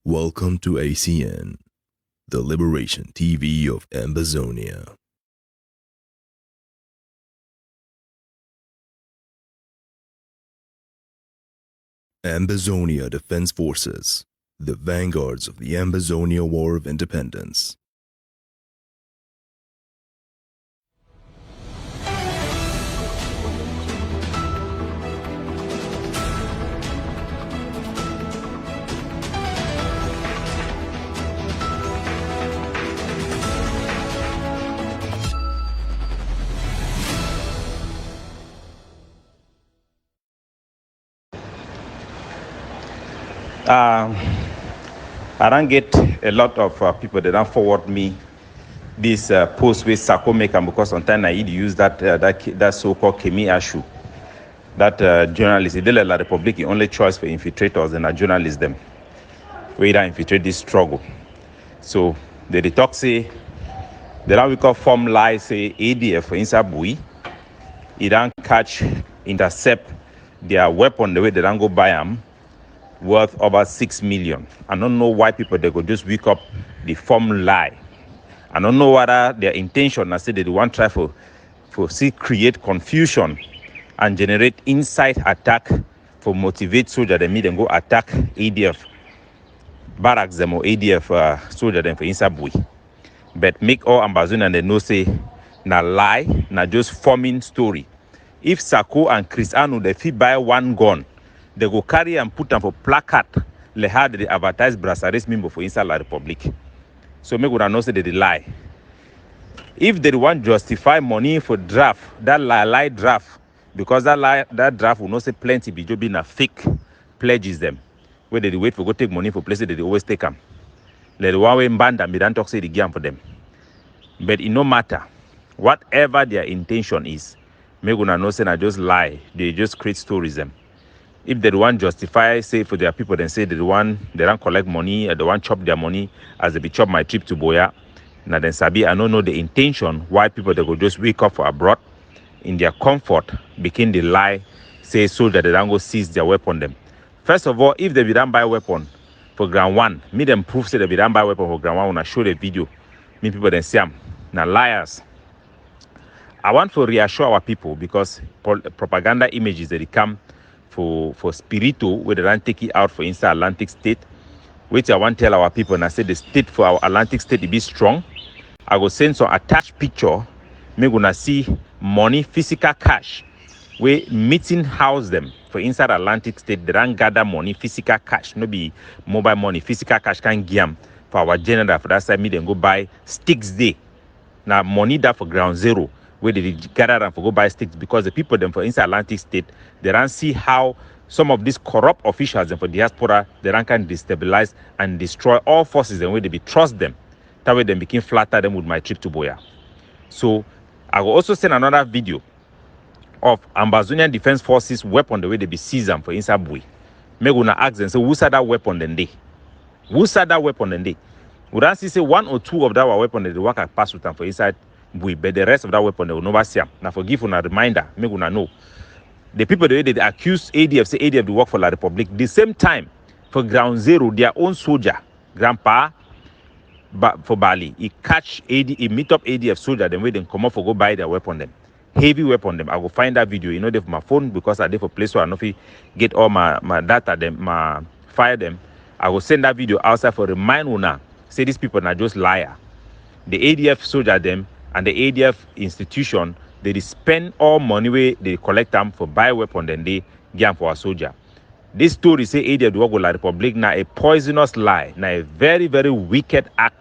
Welcome to ACN, the Liberation TV of Ambazonia. Ambazonia Defense Forces, the vanguards of the Ambazonia War of Independence. I don't get a lot of people that don't forward me this post with Sako Meka because sometimes I use that so-called Kemi Ashu, that journalist. They La Republic, the only choice for infiltrators and journalists them. We don't infiltrate this struggle. So they talk say they don't call form lie say ADF for inside Bui. It don't catch, intercept their weapon the way they don't go buy them. Worth over 6 million. I don't know why people they go just wake up the form lie. I don't know whether their intention I say they want try for create confusion and generate inside attack for motivate soldier they meet and go attack ADF barracks them or ADF soldier them for inside Bui. But make all Ambazonians they know say na lie, na just forming story. If Sako and Chris Anu they fit buy one gun, they go carry and put them for placard. They had the advertised Brassaris member for inside La Republic. So make una know say they lie. If they want justify money for draft, that lie draft, because that draft will not say plenty be just being a fake pledges them. Where they wait for go take money for places that they always take them. Let the one way band and be done talk say the game for them. But it no matter. Whatever their intention is, make una know say na just lie. They just create stories them. If they want justify, say for their people, then say they don't collect money, they want chop their money as they be chop my trip to Boya. Now then Sabi, I don't know the intention why people they go just wake up for abroad in their comfort, begin the lie, say so that they don't go seize their weapon them. First of all, if they be done buy weapon for ground one, me them proof say they be done buy weapon for ground one when I show the video. Me people then say now liars. I want to reassure our people because propaganda images that they come for Spirito, where they don't take it out for inside Atlantic State, which I want to tell our people, and I say the state for our Atlantic State to be strong. I go send some attached picture, me gonna see money, physical cash, we meeting house them for inside Atlantic State. They don't gather money, physical cash, no be mobile money, physical cash can give for our general for that side. Me then go buy sticks day. Now money that for ground zero, where they gather and for go buy sticks because the people them for inside Atlantic State, they don't see how some of these corrupt officials and for diaspora, they don't can destabilize and destroy all forces and where they be trust them. That way they became flatter them with my trip to Boya. So I will also send another video of Ambazonian Defense Forces weapon the way they be seize them for inside Bui. Me gonna ask them, so who said that weapon then they? Who said that weapon then they? Would I see say one or two of that weapon that they work at pass with them for inside Bui, but the rest of that weapon they will never see them. Now forgive on a reminder, me gonna know. The people they accuse ADF, say ADF to work for La Republic. The same time, for ground zero, their own soldier, grandpa, for Bali, he catch he meet up ADF soldier, then wait them come up for go buy their weapon them. Heavy weapon them. I will find that video, you know, they for my phone because I did for place where I know if get all my data them, my fire them. I will send that video outside for remind una. Say these people are just liar. The ADF soldier them and the ADF institution, they spend all money where they collect them for buy weapon, then they give them for a soldier. This story say ADF work with La Republic now a poisonous lie, now a very, very wicked act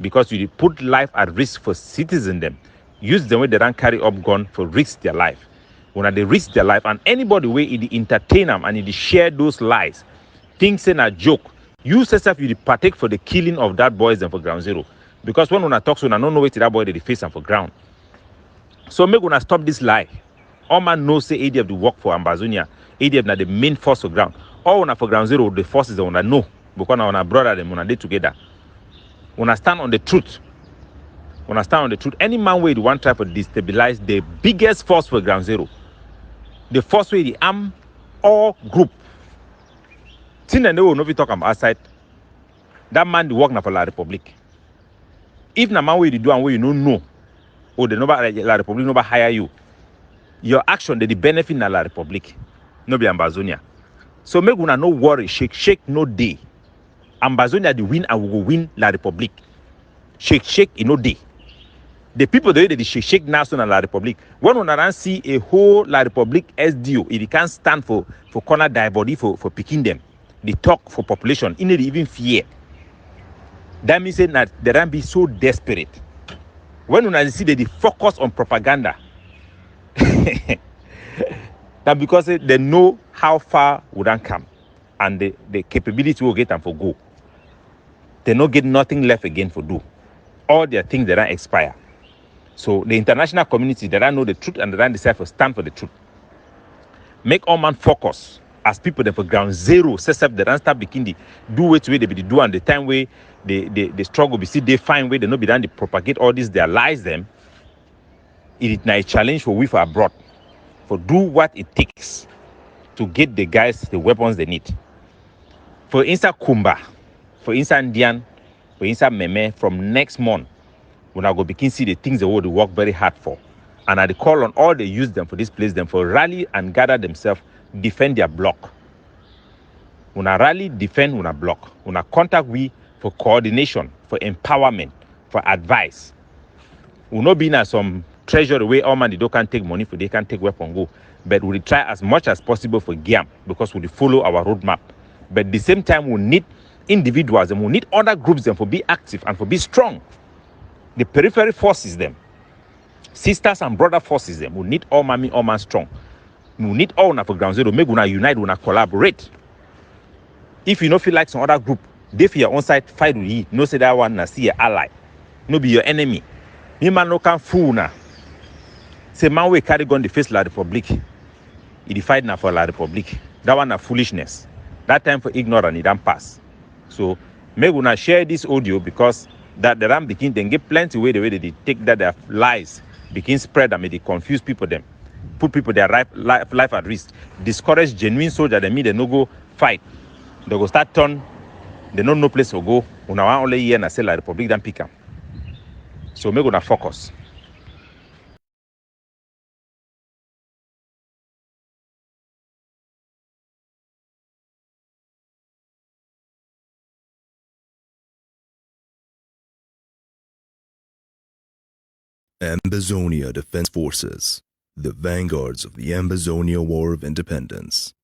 because you put life at risk for citizens them. Use them when they don't carry up gun for risk their life. When they risk their life and anybody way it entertain them and it share those lies, things in a joke, you yourself you partake for the killing of that boys and for ground zero. Because when I talk to I don't know where to that boy they face them for ground. So make gonna stop this lie. All man knows say ADF to work for Ambazonia. ADF na the main force for ground. All on for ground zero, the forces that wanna know. Because on our brother them when they together. When I stand on the truth. When I stand on the truth, any man way the one try to destabilize the biggest force for ground zero. The force way the arm or group. Thing and they will not be talking about outside That man, the work na for La Republique. If na man way you do and way you don't know, or the number La Republique number hire you, your action the benefit na La Republique, no be Ambazonia. So make una no worry, shake no day. Ambazonia the win and we go win La Republique. Shake no day. The people they shake national La Republique. When una see a whole La Republique SDO, it can't stand for corner die body for picking them. They talk for population, in it even fear. That means that they don't be so desperate. When una see they focus on propaganda, that because they know how far we don't come and the capability will get them for go. They don't get nothing left again for do. All their things that don't expire. So the international community that don't know the truth and that don't decide for stand for the truth. Make all man focus as people that for ground zero, set up the don't start begin do what they be do and the time way they struggle be see they find way they no be done they propagate all this their lies them. It is a challenge for we for abroad for do what it takes to get the guys the weapons they need. For instance Kumba, for instance Ndian, for instance Meme from next month when I go begin see the things they will work very hard for. And I call on all they use them for this place, them for rally and gather themselves, defend their block. When I rally, defend, when I block. When I contact we for coordination, for empowerment, for advice. We not be in some treasury where all man they don't can take money for they can take weapon go. But we try as much as possible for GAM because we follow our roadmap. But at the same time, we need individuals and we need other groups them for be active and for be strong. The periphery forces them. Sisters and brother forces them. We need all man strong. We need all na for ground zero. Make una unite, una collaborate. If you don't feel like some other group, they for your own side fight with you. No say that one na see your ally. No be your enemy. Me man no can fool na. Say man we carry gun the face La Republique. He fight na for La Republique. That one na foolishness. That time for ignorant, it don't pass. So make una share this audio because that the ram begin then get plenty way the way they take that their lies begin spread and they confuse people them, put people their life at risk, discourage genuine soldiers. They mean they no go fight. They go start turn. They know no place to go. Una want only here na say La Republique don't pick them. So make una focus. Ambazonia Defense Forces, the vanguards of the Ambazonia War of Independence.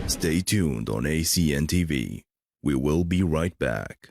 Stay tuned on ACN TV. We will be right back.